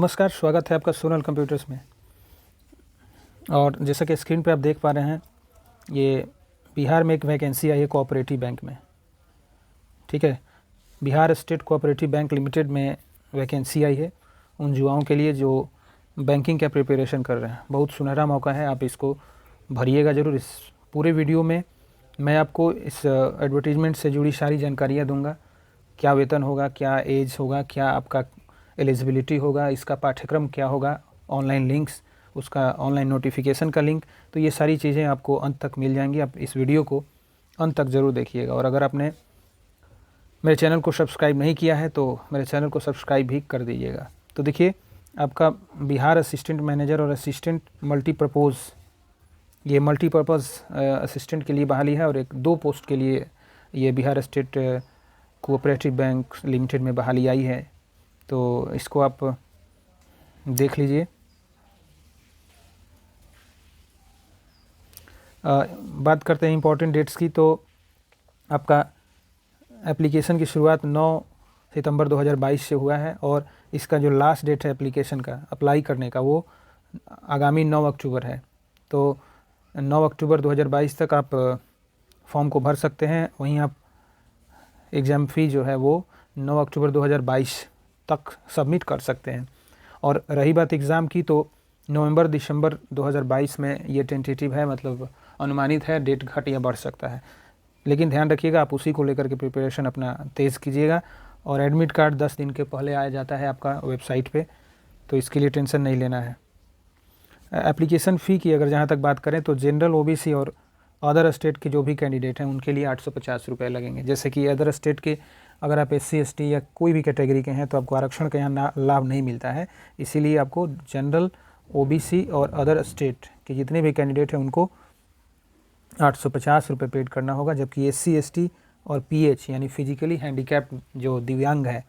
नमस्कार, स्वागत है आपका सोनल कंप्यूटर्स में। और जैसा कि स्क्रीन पे आप देख पा रहे हैं, ये बिहार में एक वैकेंसी आई है कोऑपरेटिव बैंक में। ठीक है, Bihar state cooperative bank limited में वैकेंसी आई है उन युवाओं के लिए जो बैंकिंग का प्रिपरेशन कर रहे हैं। बहुत सुनहरा मौका है, आप इसको भरिएगा ज़रूर। इस पूरे वीडियो में मैं आपको इस एडवर्टीजमेंट से जुड़ी सारी जानकारियाँ दूँगा। क्या वेतन होगा, क्या एज होगा, क्या आपका एलिजिबिलिटी होगा, इसका पाठ्यक्रम क्या होगा, ऑनलाइन लिंक्स, उसका ऑनलाइन नोटिफिकेशन का लिंक, तो ये सारी चीज़ें आपको अंत तक मिल जाएंगी। आप इस वीडियो को अंत तक ज़रूर देखिएगा। और अगर आपने मेरे चैनल को सब्सक्राइब नहीं किया है तो मेरे चैनल को सब्सक्राइब भी कर दीजिएगा। तो देखिए, आपका बिहार असिस्टेंट मैनेजर और असिस्टेंट मल्टीपर्पज़, ये मल्टीपर्पज़ असिस्टेंट के लिए बहाली है और एक 2 पोस्ट के लिए ये Bihar state cooperative bank limited में बहाली आई है। तो इसको आप देख लीजिए। बात करते हैं इम्पोर्टेंट डेट्स की। तो आपका एप्लीकेशन की शुरुआत 9 सितंबर 2022 से हुआ है और इसका जो लास्ट डेट है एप्लीकेशन का अप्लाई करने का, वो आगामी 9 अक्टूबर है। तो 9 अक्टूबर 2022 तक आप फॉर्म को भर सकते हैं। वहीं आप एग्ज़ाम फ़ी जो है वो 9 अक्टूबर 2022 तक सबमिट कर सकते हैं। और रही बात एग्ज़ाम की, तो नवंबर दिसंबर 2022 में ये टेंटेटिव है, मतलब अनुमानित है, डेट घट या बढ़ सकता है। लेकिन ध्यान रखिएगा, आप उसी को लेकर के प्रिपरेशन अपना तेज़ कीजिएगा। और एडमिट कार्ड 10 दिन के पहले आ जाता है आपका वेबसाइट पे, तो इसके लिए टेंशन नहीं लेना है। एप्लीकेशन फ़ी की अगर जहाँ तक बात करें तो जनरल, ओबीसी और अदर स्टेट के जो भी कैंडिडेट हैं उनके लिए 850 रुपये लगेंगे। जैसे कि अदर स्टेट के अगर आप SC ST या कोई भी कैटेगरी के हैं तो आपको आरक्षण का यहाँ लाभ नहीं मिलता है। इसीलिए आपको जनरल, OBC और अदर स्टेट के जितने भी कैंडिडेट हैं उनको 850 रुपये पेड करना होगा। जबकि SC ST और PH यानी फिजिकली हैंडीकैप जो दिव्यांग है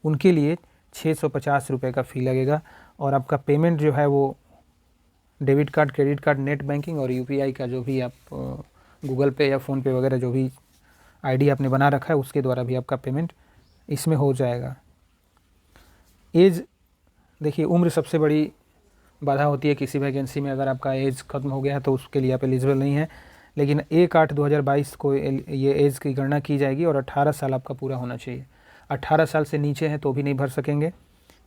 उनके लिए 650 रुपये का फ़ी लगेगा। और आपका पेमेंट जो है वो debit card, credit card, net banking और UPI का जो भी आप गूगल पे या फ़ोन पे वगैरह जो भी ID आपने बना रखा है उसके द्वारा भी आपका पेमेंट इसमें हो जाएगा। एज, देखिए, उम्र सबसे बड़ी बाधा होती है किसी वैकेंसी में। अगर आपका एज ख़त्म हो गया है तो उसके लिए आप एलिजिबल नहीं है। लेकिन 1/8/2022 को ये एज की गणना की जाएगी और 18 साल आपका पूरा होना चाहिए। 18 साल से नीचे हैं तो भी नहीं भर सकेंगे।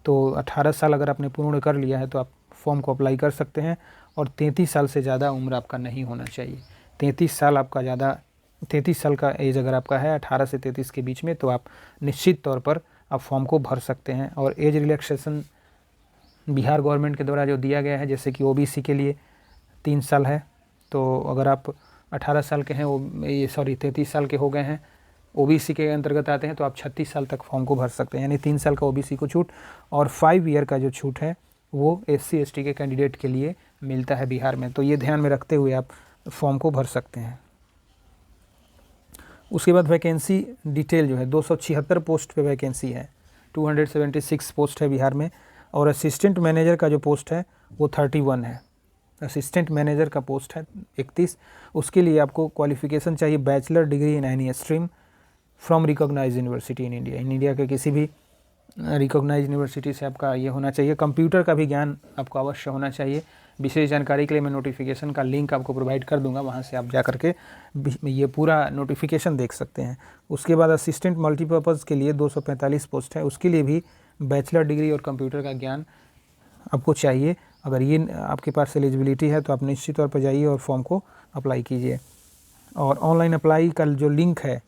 तो 18 साल अगर आपने पूर्ण कर लिया है तो आप फॉर्म को अप्लाई कर सकते हैं। और 33 साल से ज़्यादा उम्र आपका नहीं होना चाहिए। 33 साल का एज अगर आपका है 18 से 33 के बीच में, तो आप निश्चित तौर पर आप फॉर्म को भर सकते हैं। और एज रिलैक्सेशन बिहार गवर्नमेंट के द्वारा जो दिया गया है, जैसे कि OBC के लिए 3 साल है। तो अगर आप 18 साल के हैं, 33 साल के हो गए हैं, OBC के अंतर्गत आते हैं, तो आप 36 साल तक फॉर्म को भर सकते हैं। यानी 3 साल का OBC को छूट और 5 ईयर का जो छूट है वो SC ST के कैंडिडेट के लिए मिलता है बिहार में। तो ये ध्यान में रखते हुए आप फॉर्म को भर सकते हैं। उसके बाद वैकेंसी डिटेल जो है, 276 पोस्ट पे वैकेंसी है, 276 पोस्ट है बिहार में। और असिस्टेंट मैनेजर का जो पोस्ट है वो 31 है। असिस्टेंट मैनेजर का पोस्ट है 31। उसके लिए आपको क्वालिफ़िकेशन चाहिए bachelor degree in any stream from recognize university in India. In India के किसी भी रिकॉग्नाइज यूनिवर्सिटी से आपका ये होना चाहिए। कंप्यूटर का भी ज्ञान आपको अवश्य होना चाहिए। विशेष जानकारी के लिए मैं नोटिफिकेशन का लिंक आपको प्रोवाइड कर दूंगा, वहाँ से आप जा करके ये पूरा नोटिफिकेशन देख सकते हैं। उसके बाद असिस्टेंट मल्टीपर्पज़ के लिए 245 पोस्ट है। उसके लिए भी बैचलर डिग्री और कंप्यूटर का ज्ञान आपको चाहिए। अगर ये आपके पास एलिजिबिलिटी है तो आप निश्चित तौर पर जाइए और फॉर्म को अप्लाई कीजिए। और ऑनलाइन अप्लाई का जो लिंक है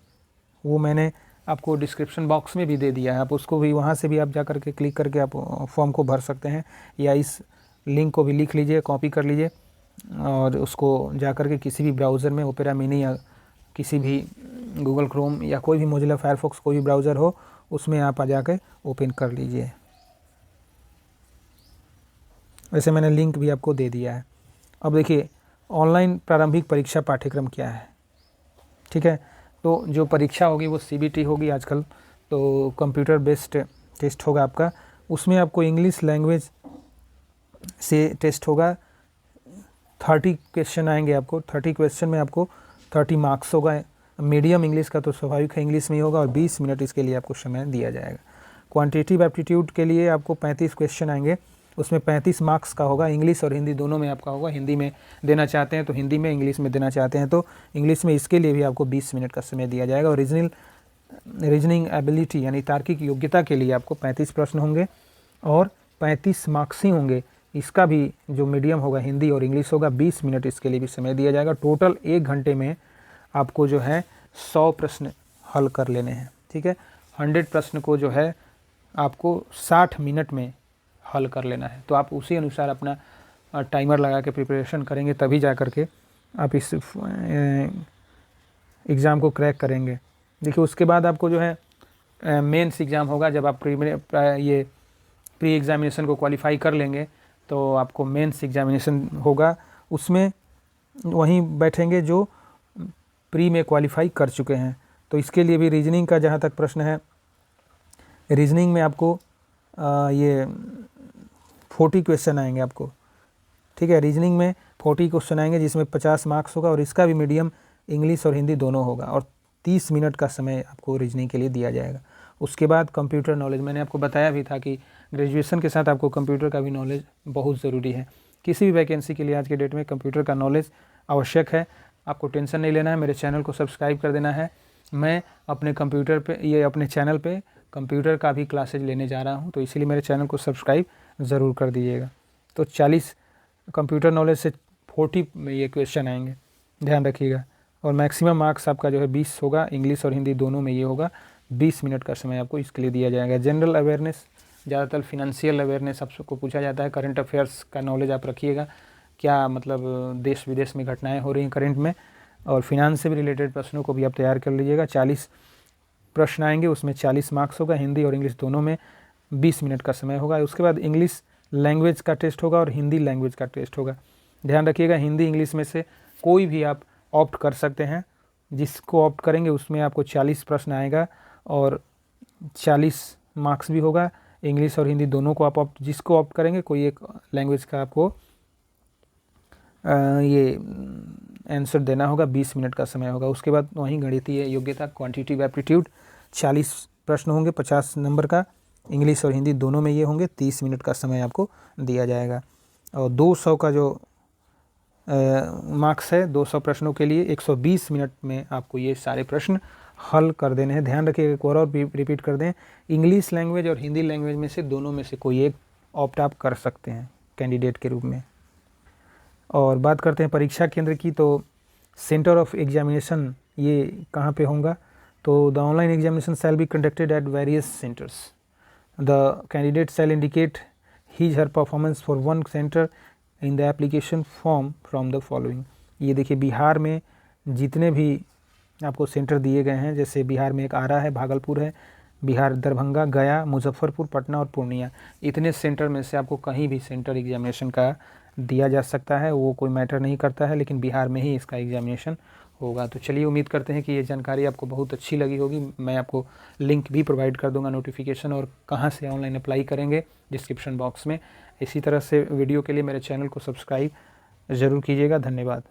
वो मैंने आपको डिस्क्रिप्शन बॉक्स में भी दे दिया है। आप उसको भी, वहाँ से भी आप जा करके क्लिक करके आप फॉर्म को भर सकते हैं। या इस लिंक को भी लिख लीजिए, कॉपी कर लीजिए और उसको जा करके किसी भी ब्राउज़र में, ओपेरा मिनी या किसी भी गूगल क्रोम या कोई भी मोजिला फायरफॉक्स कोई भी ब्राउज़र हो, उसमें आप आ जाकर ओपन कर लीजिए। वैसे मैंने लिंक भी आपको दे दिया है। अब देखिए, ऑनलाइन प्रारंभिक परीक्षा पाठ्यक्रम क्या है। ठीक है, तो जो परीक्षा होगी वो CBT होगी आजकल। तो कंप्यूटर बेस्ड टेस्ट होगा आपका। उसमें आपको इंग्लिश लैंग्वेज से टेस्ट होगा। 30 क्वेश्चन आएंगे आपको। 30 क्वेश्चन में आपको 30 मार्क्स होगा। मीडियम इंग्लिश का तो स्वाभाविक है, इंग्लिश में ही होगा। और 20 मिनट इसके लिए आपको समय दिया जाएगा। क्वांटिटेटिव एप्टीट्यूड के लिए आपको 35 क्वेश्चन आएंगे, उसमें 35 मार्क्स का होगा। इंग्लिश और हिंदी दोनों में आपका होगा। हिंदी में देना चाहते हैं तो हिंदी में, इंग्लिश में देना चाहते हैं तो इंग्लिश में। इसके लिए भी आपको 20 मिनट का समय दिया जाएगा। और रीजनिंग एबिलिटी यानी तार्किक योग्यता के लिए आपको 35 प्रश्न होंगे और 35 मार्क्स ही होंगे। इसका भी जो मीडियम होगा हिंदी और इंग्लिश होगा, 20 मिनट इसके लिए भी समय दिया जाएगा। टोटल 1 घंटे में आपको जो है 100 प्रश्न हल कर लेने हैं, ठीक है। 100 प्रश्न को जो है आपको 60 मिनट में हल कर लेना है। तो आप उसी अनुसार अपना टाइमर लगा के प्रिपरेशन करेंगे, तभी जा कर के आप इस एग्ज़ाम को क्रैक करेंगे। देखिए उसके बाद आपको जो है मेंस एग्ज़ाम होगा। जब आप प्री एग्ज़ामिनेशन को क्वालिफाई कर लेंगे तो आपको मेंस एग्ज़ामिनेशन होगा। उसमें वहीं बैठेंगे जो प्री में क्वालिफाई कर चुके हैं। तो इसके लिए भी रीजनिंग का जहाँ तक प्रश्न है, रीजनिंग में आपको ये 40 क्वेश्चन आएंगे आपको, ठीक है। रीजनिंग में 40 क्वेश्चन आएंगे जिसमें 50 मार्क्स होगा और इसका भी मीडियम इंग्लिश और हिंदी दोनों होगा और 30 मिनट का समय आपको रीजनिंग के लिए दिया जाएगा। उसके बाद कंप्यूटर नॉलेज, मैंने आपको बताया भी था कि ग्रेजुएशन के साथ आपको कंप्यूटर का भी नॉलेज बहुत ज़रूरी है। किसी भी वैकेंसी के लिए आज के डेट में कंप्यूटर का नॉलेज आवश्यक है। आपको टेंशन नहीं लेना है, मेरे चैनल को सब्सक्राइब कर देना है। मैं अपने कंप्यूटर पे अपने चैनल पे कंप्यूटर का भी क्लासेज लेने जा रहा हूँ, तो इसीलिए मेरे चैनल को सब्सक्राइब ज़रूर कर दीजिएगा। तो 40 कंप्यूटर नॉलेज से 40 में ये क्वेश्चन आएंगे, ध्यान रखिएगा। और मैक्सिमम मार्क्स आपका जो है 20 होगा, इंग्लिश और हिंदी दोनों में ये होगा। 20 मिनट का समय आपको इसके लिए दिया जाएगा। जनरल अवेयरनेस, ज़्यादातर फिनंशियल अवेयरनेस आप सबको पूछा जाता है। करंट अफेयर्स का नॉलेज आप रखिएगा, क्या मतलब देश विदेश में घटनाएं हो रही हैं करंट में, और फिनांस से भी रिलेटेड प्रश्नों को भी आप तैयार कर लीजिएगा। 40 प्रश्न आएंगे, उसमें 40 मार्क्स होगा। हिंदी और इंग्लिश दोनों में 20 मिनट का समय होगा। उसके बाद इंग्लिश लैंग्वेज का टेस्ट होगा और हिंदी लैंग्वेज का टेस्ट होगा। ध्यान रखिएगा, हिंदी इंग्लिश में से कोई भी आप ऑप्ट कर सकते हैं। जिसको ऑप्ट करेंगे उसमें आपको 40 प्रश्न आएगा और 40 मार्क्स भी होगा। इंग्लिश और हिंदी दोनों को आप जिसको ऑप्ट करेंगे, कोई एक लैंग्वेज का आपको ये आंसर देना होगा। 20 मिनट का समय होगा। उसके बाद वहीं गणितीय योग्यता, क्वांटिटेटिव एप्टीट्यूड, 40 प्रश्न होंगे 50 नंबर का। इंग्लिश और हिंदी दोनों में ये होंगे। 30 मिनट का समय आपको दिया जाएगा। और 200 का जो मार्क्स है 200 प्रश्नों के लिए, 120 मिनट में आपको ये सारे प्रश्न हल कर देने हैं। ध्यान रखिएगा, एक और रिपीट कर दें, इंग्लिश लैंग्वेज और हिंदी लैंग्वेज में से दोनों में से कोई एक ऑप्ट आप कर सकते हैं कैंडिडेट के रूप में। और बात करते हैं परीक्षा केंद्र की, तो सेंटर ऑफ एग्जामिनेशन ये कहाँ पे होगा? तो the online examination shall be conducted at various centres. The candidate shell indicate his her performance for one centre in the application form from the following. ये देखिए, बिहार में जितने भी आपको सेंटर दिए गए हैं, जैसे बिहार में एक आरा है, भागलपुर है, बिहार दरभंगा, गया, मुजफ्फरपुर, पटना और पूर्णिया, इतने सेंटर में से आपको कहीं भी सेंटर एग्जामिनेशन का दिया जा सकता है। वो कोई मैटर नहीं करता है, लेकिन बिहार में ही इसका एग्जामिनेशन होगा। तो चलिए, उम्मीद करते हैं कि ये जानकारी आपको बहुत अच्छी लगी होगी। मैं आपको लिंक भी प्रोवाइड कर दूंगा, नोटिफिकेशन और कहाँ से ऑनलाइन अप्लाई करेंगे, डिस्क्रिप्शन बॉक्स में। इसी तरह से वीडियो के लिए मेरे चैनल को सब्सक्राइब ज़रूर कीजिएगा। धन्यवाद।